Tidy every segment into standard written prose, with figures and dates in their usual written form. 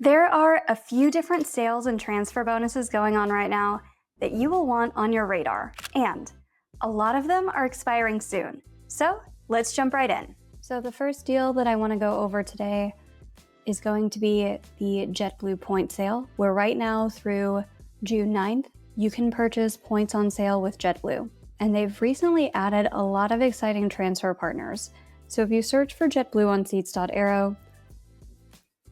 There are a few different sales and transfer bonuses going on right now that you will want on your radar, and a lot of them are expiring soon. So let's jump right in. So the first deal that I want to go over today is going to be the JetBlue point sale, where right now through June 9th, you can purchase points on sale with JetBlue. And they've recently added a lot of exciting transfer partners. So if you search for JetBlue on seats.aero,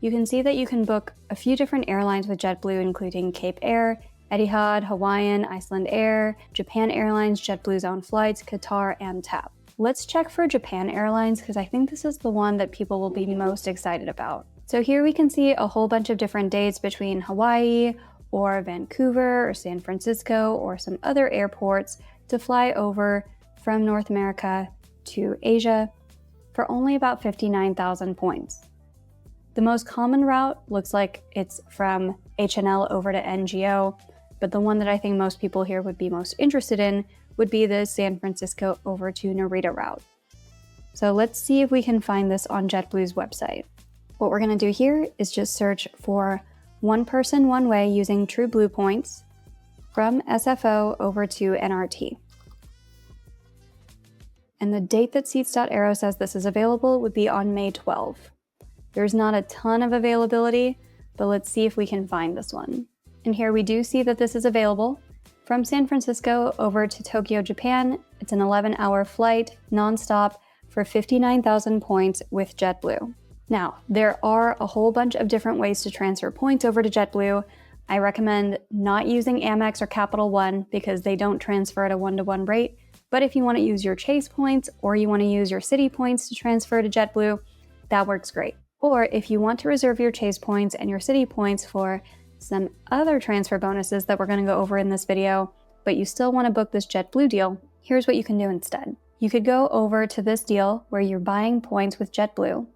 you can see that you can book a few different airlines with JetBlue, including Cape Air, Etihad, Hawaiian, Iceland Air, Japan Airlines, JetBlue's own flights, Qatar, and TAP. Let's check for Japan Airlines because I think this is the one that people will be most excited about. So here we can see a whole bunch of different dates between Hawaii or Vancouver or San Francisco or some other airports to fly over from North America to Asia for only about 59,000 points. The most common route looks like it's from HNL over to NGO, but the one that I think most people here would be most interested in would be the San Francisco over to Narita route. So let's see if we can find this on JetBlue's website. What we're going to do here is just search for one person, one way using TrueBlue points from SFO over to NRT. And the date that seats.aero says this is available would be on May 12. There's not a ton of availability, but let's see if we can find this one. And here we do see that this is available. From San Francisco over to Tokyo, Japan, it's an 11-hour flight, nonstop, for 59,000 points with JetBlue. Now, there are a whole bunch of different ways to transfer points over to JetBlue. I recommend not using Amex or Capital One because they don't transfer at a one-to-one rate. But if you want to use your Chase points or you want to use your Citi points to transfer to JetBlue, that works great. Or if you want to reserve your Chase points and your Citi points for some other transfer bonuses that we're going to go over in this video, but you still want to book this JetBlue deal, here's what you can do instead. You could go over to this deal where you're buying points with JetBlue,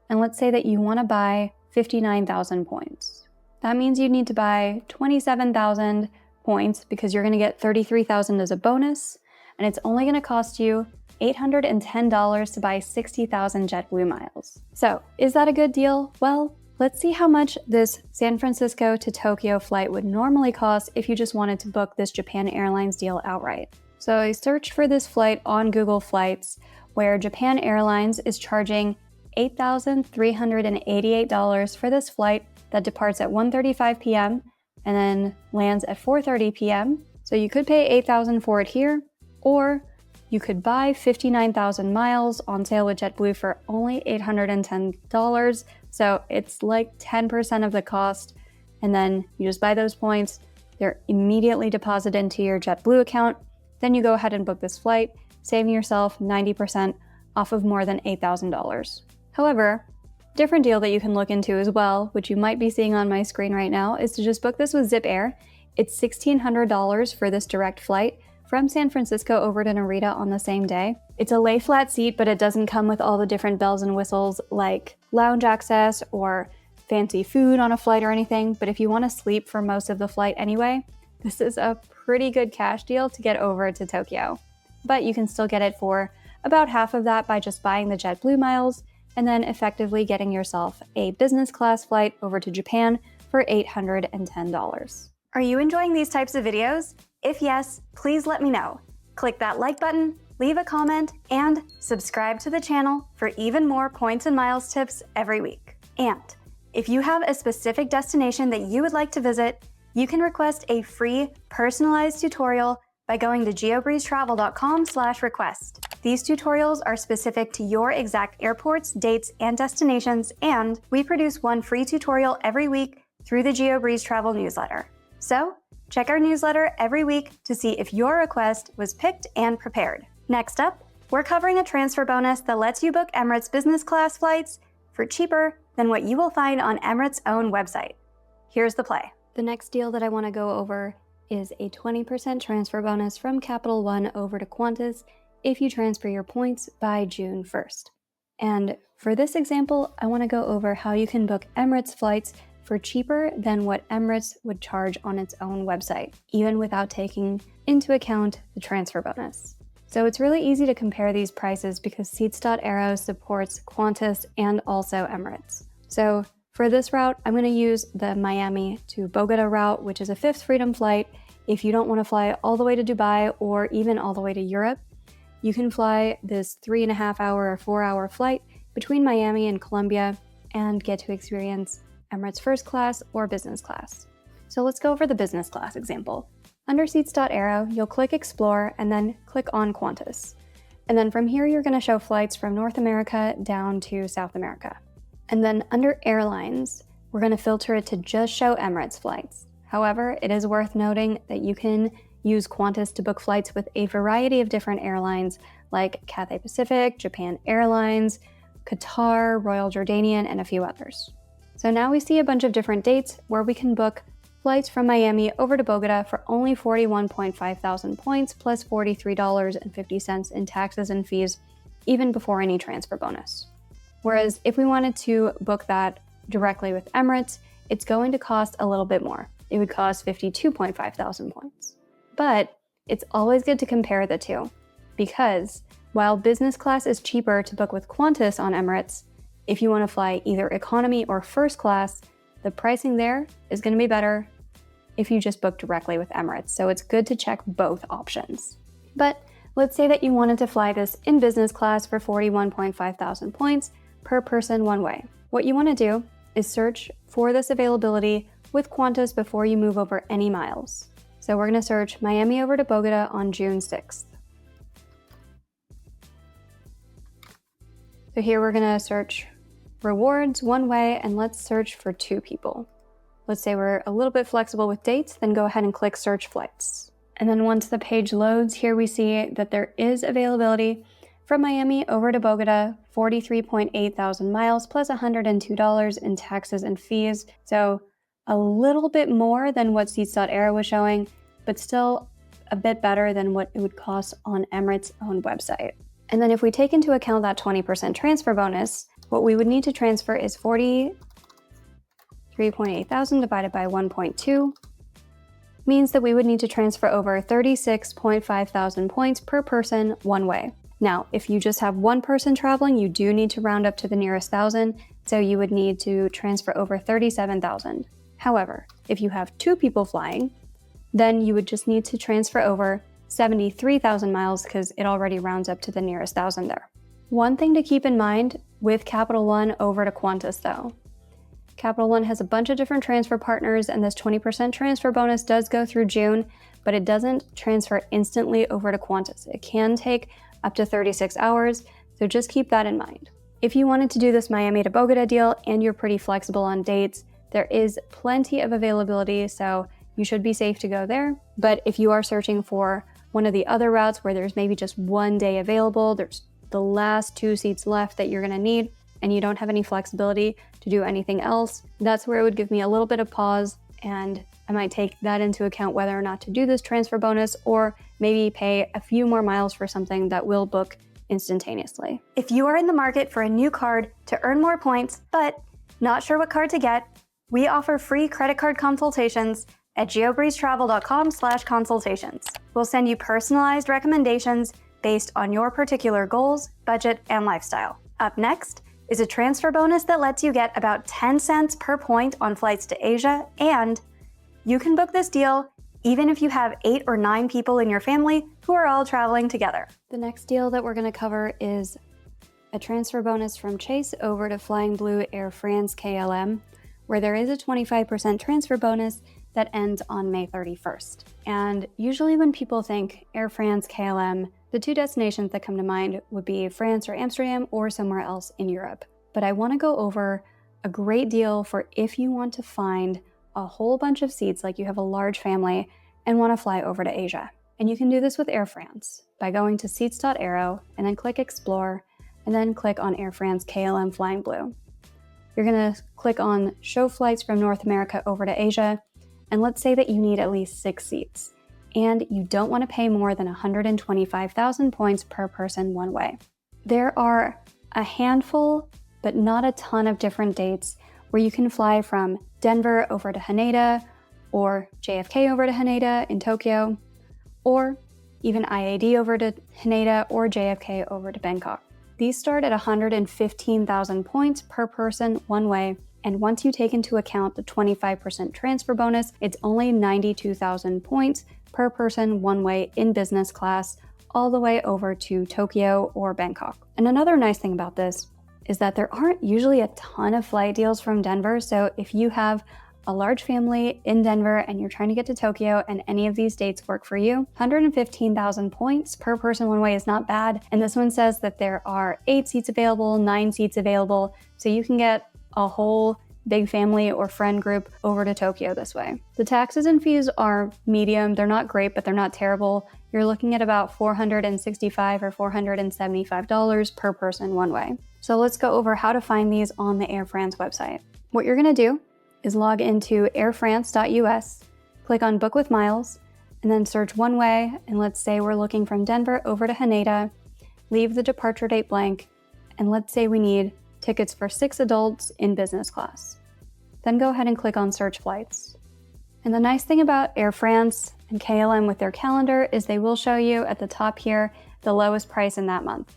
and let's say that you want to buy 59,000 points. That means you need to buy 27,000 points because you're going to get 33,000 as a bonus, and it's only going to cost you $810 to buy 60,000 JetBlue miles. So, is that a good deal? Well, let's see how much this San Francisco to Tokyo flight would normally cost if you just wanted to book this Japan Airlines deal outright. So I searched for this flight on Google Flights, where Japan Airlines is charging $8,388 for this flight that departs at 1:35 p.m. and then lands at 4:30 p.m. So you could pay $8,000 for it here, or you could buy 59,000 miles on sale with JetBlue for only $810. So it's like 10% of the cost. And then you just buy those points. They're immediately deposited into your JetBlue account. Then you go ahead and book this flight, saving yourself 90% off of more than $8,000. However, different deal that you can look into as well, which you might be seeing on my screen right now, is to just book this with Zip Air. It's $1,600 for this direct flight from San Francisco over to Narita on the same day. It's a lay flat seat, but it doesn't come with all the different bells and whistles like lounge access or fancy food on a flight or anything. But if you want to sleep for most of the flight anyway, this is a pretty good cash deal to get over to Tokyo. But you can still get it for about half of that by just buying the JetBlue miles and then effectively getting yourself a business class flight over to Japan for $810. Are you enjoying these types of videos? If yes, please let me know. Click that like button, leave a comment, and subscribe to the channel for even more points and miles tips every week. And if you have a specific destination that you would like to visit, you can request a free personalized tutorial by going to geobreezetravel.com/request. These tutorials are specific to your exact airports, dates, and destinations, and we produce one free tutorial every week through the GeoBreeze Travel newsletter. So, check our newsletter every week to see if your request was picked and prepared. Next up, we're covering a transfer bonus that lets you book Emirates business class flights for cheaper than what you will find on Emirates' own website. Here's the play. The next deal that I want to go over is a 20% transfer bonus from Capital One over to Qantas if you transfer your points by June 1st. And for this example, I want to go over how you can book Emirates flights for cheaper than what Emirates would charge on its own website, even without taking into account the transfer bonus. So it's really easy to compare these prices because seats.aero supports Qantas and also Emirates. So For this route, I'm going to use the Miami to Bogota route, which is a fifth freedom flight. If you don't want to fly all the way to Dubai or even all the way to Europe, you can fly this 3.5-hour or 4-hour flight between Miami and Colombia and get to experience Emirates first class or business class. So let's go over the business class example. Under seats.aero, you'll click Explore and then click on Qantas. And then from here, you're going to show flights from North America down to South America. And then under airlines, we're going to filter it to just show Emirates flights. However, it is worth noting that you can use Qantas to book flights with a variety of different airlines like Cathay Pacific, Japan Airlines, Qatar, Royal Jordanian, and a few others. So now we see a bunch of different dates where we can book flights from Miami over to Bogota for only 41.5 thousand points plus $43.50 in taxes and fees, even before any transfer bonus. Whereas if we wanted to book that directly with Emirates, it's going to cost a little bit more. It would cost 52.5 thousand points. But it's always good to compare the two, because while business class is cheaper to book with Qantas on Emirates, if you want to fly either economy or first class, the pricing there is going to be better if you just book directly with Emirates. So it's good to check both options. But let's say that you wanted to fly this in business class for 41.5 thousand points per person one way. What you want to do is search for this availability with Qantas before you move over any miles. So we're going to search Miami over to Bogota on June 6th. So here we're going to search rewards one way, and let's search for 2 people. Let's say we're a little bit flexible with dates, then go ahead and click search flights. And then once the page loads, here we see that there is availability from Miami over to Bogota, 43.8 thousand miles plus $102 in taxes and fees. So a little bit more than what seats.aero was showing, but still a bit better than what it would cost on Emirates' own website. And then if we take into account that 20% transfer bonus, what we would need to transfer is 43.8 thousand divided by 1.2 means that we would need to transfer over 36.5 thousand points per person one way. Now, if you just have one person traveling, you do need to round up to the nearest thousand, so you would need to transfer over 37,000. However, if you have 2 people flying, then you would just need to transfer over 73,000 miles because it already rounds up to the nearest thousand there. One thing to keep in mind with Capital One over to Qantas though. Capital One has a bunch of different transfer partners, and this 20% transfer bonus does go through June, but it doesn't transfer instantly over to Qantas. It can take up to 36 hours, so just keep that in mind. If you wanted to do this Miami to Bogota deal and you're pretty flexible on dates, there is plenty of availability, so you should be safe to go there. But if you are searching for one of the other routes where there's maybe just one day available, there's the last 2 seats left that you're going to need, and you don't have any flexibility to do anything else, that's where it would give me a little bit of pause, and I might take that into account whether or not to do this transfer bonus, or maybe pay a few more miles for something that will book instantaneously. If you are in the market for a new card to earn more points, but not sure what card to get, we offer free credit card consultations at geobreezetravel.com/consultations. We'll send you personalized recommendations based on your particular goals, budget, and lifestyle. Up next is a transfer bonus that lets you get about 10 cents per point on flights to Asia, and you can book this deal even if you have 8 or 9 people in your family who are all traveling together. The next deal that we're going to cover is a transfer bonus from Chase over to Flying Blue Air France KLM, where there is a 25% transfer bonus that ends on May 31st. And usually when people think Air France KLM, the 2 destinations that come to mind would be France or Amsterdam or somewhere else in Europe. But I want to go over a great deal for if you want to find a whole bunch of seats, like you have a large family and want to fly over to Asia. And you can do this with Air France by going to seats.aero and then click Explore and then click on Air France KLM Flying Blue. You're going to click on Show Flights from North America over to Asia, and let's say that you need at least 6 seats, and you don't want to pay more than 125,000 points per person one way. There are a handful, but not a ton of different dates where you can fly from Denver over to Haneda, or JFK over to Haneda in Tokyo, or even IAD over to Haneda or JFK over to Bangkok. These start at 115,000 points per person one way, And once you take into account the 25% transfer bonus, it's only 92,000 points per person one way in business class, all the way over to Tokyo or Bangkok. And another nice thing about this is that there aren't usually a ton of flight deals from Denver. So if you have a large family in Denver and you're trying to get to Tokyo and any of these dates work for you, 115,000 points per person one way is not bad. And this one says that there are 8 seats available, 9 seats available. So you can get a whole big family or friend group over to Tokyo this way. The taxes and fees are medium. They're not great, but they're not terrible. You're looking at about $465 or $475 per person one way. So let's go over how to find these on the Air France website. What you're gonna do is log into airfrance.us, click on Book with Miles, and then search one way, and let's say we're looking from Denver over to Haneda, leave the departure date blank, and let's say we need tickets for 6 adults in business class. Then go ahead and click on Search Flights. And the nice thing about Air France and KLM with their calendar is they will show you at the top here the lowest price in that month.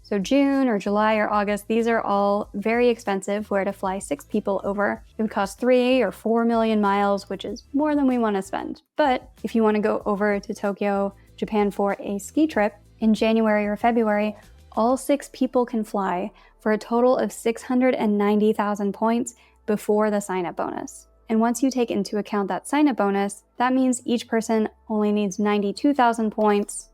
So June or July or August, these are all very expensive where to fly 6 people over. It would cost 3 or 4 million miles, which is more than we want to spend. But if you want to go over to Tokyo, Japan for a ski trip in January or February, all 6 people can fly for a total of 690,000 points before the sign-up bonus. And once you take into account that sign-up bonus, that means each person only needs 92,000 points.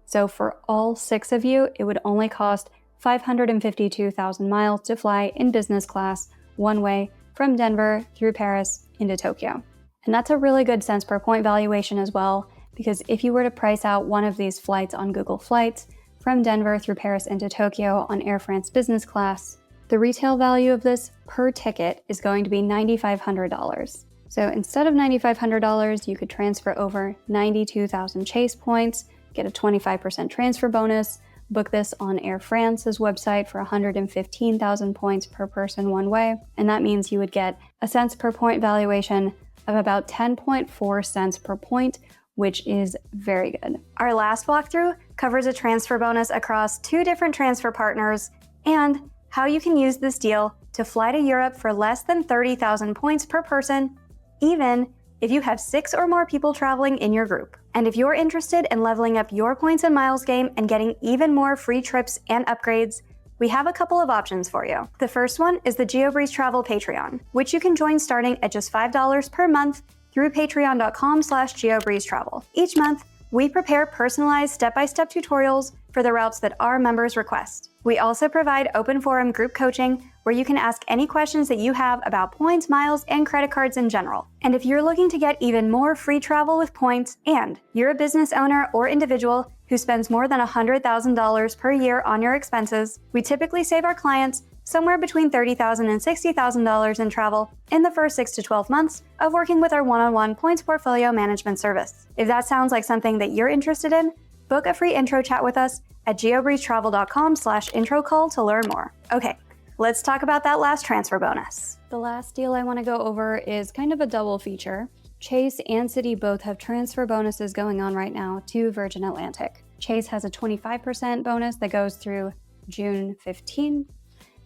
So for all 6 of you, it would only cost 552,000 miles to fly in business class one way from Denver through Paris into Tokyo. And that's a really good cents per point valuation as well, because if you were to price out one of these flights on Google Flights from Denver through Paris into Tokyo on Air France business class, the retail value of this per ticket is going to be $9,500. So instead of $9,500, you could transfer over 92,000 Chase points, get a 25% transfer bonus, book this on Air France's website for 115,000 points per person one way, and that means you would get a cents per point valuation of about 10.4 cents per point, which is very good. Our last walkthrough covers a transfer bonus across 2 different transfer partners and how you can use this deal to fly to Europe for less than 30,000 points per person, even if you have 6 or more people traveling in your group. And if you're interested in leveling up your points and miles game and getting even more free trips and upgrades, we have a couple of options for you. The first one is the GeoBreeze Travel Patreon, which you can join starting at just $5 per month through patreon.com/GeoBreezeTravel. Each month, we prepare personalized step-by-step tutorials for the routes that our members request. We also provide open forum group coaching where you can ask any questions that you have about points, miles, and credit cards in general. And if you're looking to get even more free travel with points, and you're a business owner or individual who spends more than $100,000 per year on your expenses, we typically save our clients somewhere between $30,000 and $60,000 in travel in the first 6 to 12 months of working with our one-on-one points portfolio management service. If that sounds like something that you're interested in, book a free intro chat with us at geobreezetravel.com/intro call to learn more. Okay, let's talk about that last transfer bonus. The last deal I want to go over is kind of a double feature. Chase and Citi both have transfer bonuses going on right now to Virgin Atlantic. Chase has a 25% bonus that goes through June 15,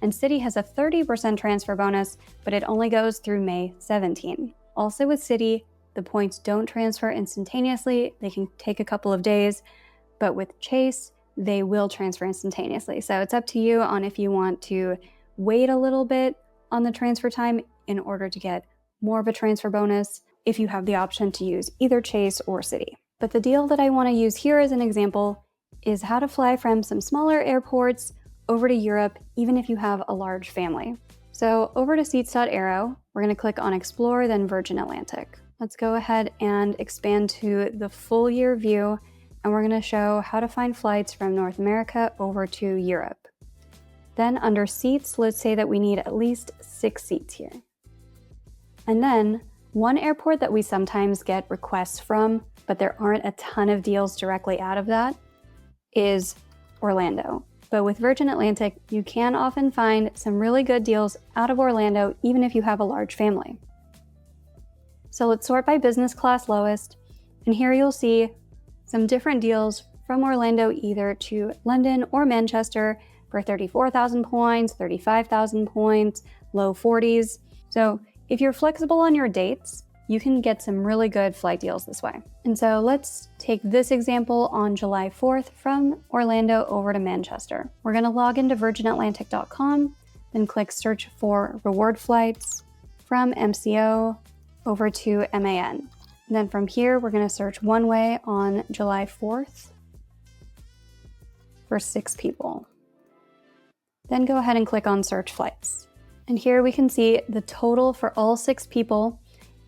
and Citi has a 30% transfer bonus, but it only goes through May 17. Also with Citi, the points don't transfer instantaneously. They can take a couple of days, but with Chase, they will transfer instantaneously. So it's up to you on if you want to wait a little bit on the transfer time in order to get more of a transfer bonus if you have the option to use either Chase or Citi. But the deal that I want to use here as an example is how to fly from some smaller airports over to Europe, even if you have a large family. So over to seats.aero, we're going to click on Explore, then Virgin Atlantic. Let's go ahead and expand to the full year view, and we're going to show how to find flights from North America over to Europe. Then under seats, let's say that we need at least 6 seats here. And then one airport that we sometimes get requests from, but there aren't a ton of deals directly out of that, is Orlando. But with Virgin Atlantic, you can often find some really good deals out of Orlando, even if you have a large family. So let's sort by business class lowest, and here you'll see some different deals from Orlando either to London or Manchester for 34,000 points, 35,000 points, low 40s. So if you're flexible on your dates, you can get some really good flight deals this way. And so let's take this example on July 4th from Orlando over to Manchester. We're going to log into virginatlantic.com, then click search for reward flights from MCO over to MAN. And then from here, we're going to search one way on July 4th for 6 people. Then go ahead and click on search flights. And here we can see the total for all 6 people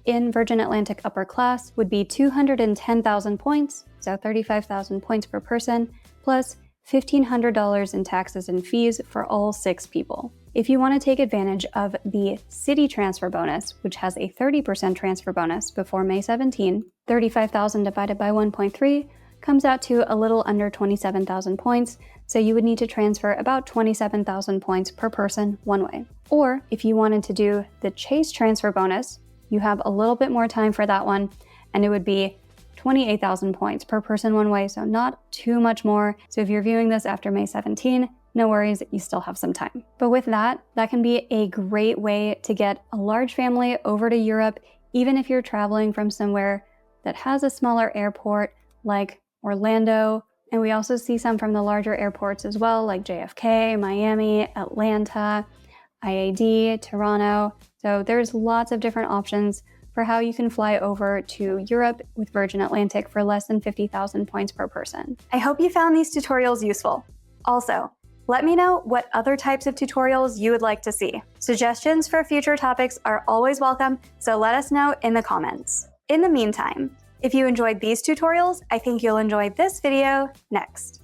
in Virgin Atlantic upper class would be 210,000 points, so 35,000 points per person, plus $1,500 in taxes and fees for all 6 people. If you want to take advantage of the Citi transfer bonus, which has a 30% transfer bonus before May 17, 35,000 divided by 1.3 comes out to a little under 27,000 points, so you would need to transfer about 27,000 points per person one way. Or if you wanted to do the Chase transfer bonus, you have a little bit more time for that one, and it would be 28,000 points per person one way, so not too much more. So if you're viewing this after May 17, no worries, you still have some time. But with that can be a great way to get a large family over to Europe, even if you're traveling from somewhere that has a smaller airport like Orlando. And we also see some from the larger airports as well, like JFK, Miami, Atlanta, IAD, Toronto. So there's lots of different options for how you can fly over to Europe with Virgin Atlantic for less than 50,000 points per person. I hope you found these tutorials useful. Also, let me know what other types of tutorials you would like to see. Suggestions for future topics are always welcome, so let us know in the comments. In the meantime, if you enjoyed these tutorials, I think you'll enjoy this video next.